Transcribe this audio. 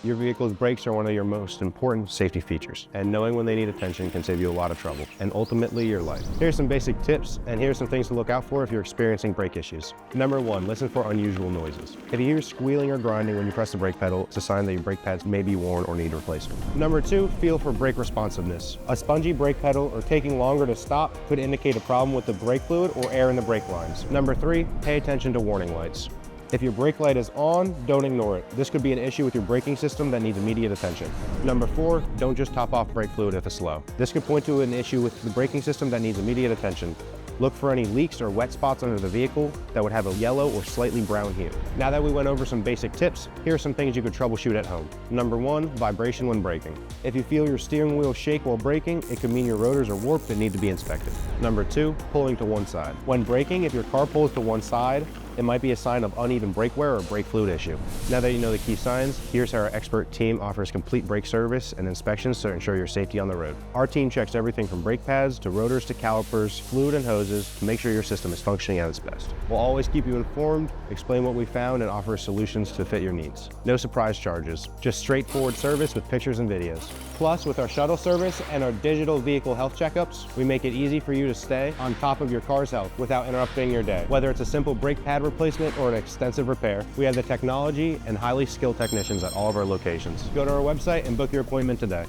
Your vehicle's brakes are one of your most important safety features, and knowing when they need attention can save you a lot of trouble, and ultimately your life. Here's some basic tips, and here's some things to look out for if you're experiencing brake issues. Number 1, listen for unusual noises. If you hear squealing or grinding when you press the brake pedal, it's a sign that your brake pads may be worn or need replacement. Number 2, feel for brake responsiveness. A spongy brake pedal or taking longer to stop could indicate a problem with the brake fluid or air in the brake lines. Number 3, pay attention to warning lights. If your brake light is on, don't ignore it. This could be an issue with your braking system that needs immediate attention. Number 4, don't just top off brake fluid if it's slow. This could point to an issue with the braking system that needs immediate attention. Look for any leaks or wet spots under the vehicle that would have a yellow or slightly brown hue. Now that we went over some basic tips, here are some things you could troubleshoot at home. Number 1, vibration when braking. If you feel your steering wheel shake while braking, it could mean your rotors are warped and need to be inspected. Number 2, pulling to one side. When braking, if your car pulls to one side, it might be a sign of uneven brake wear or brake fluid issue. Now that you know the key signs, here's how our expert team offers complete brake service and inspections to ensure your safety on the road. Our team checks everything from brake pads to rotors to calipers, fluid and hoses to make sure your system is functioning at its best. We'll always keep you informed, explain what we found, and offer solutions to fit your needs. No surprise charges, just straightforward service with pictures and videos. Plus, with our shuttle service and our digital vehicle health checkups, we make it easy for you to stay on top of your car's health without interrupting your day. Whether it's a simple brake pad replacement or an extensive repair, we have the technology and highly skilled technicians at all of our locations. Go to our website and book your appointment today.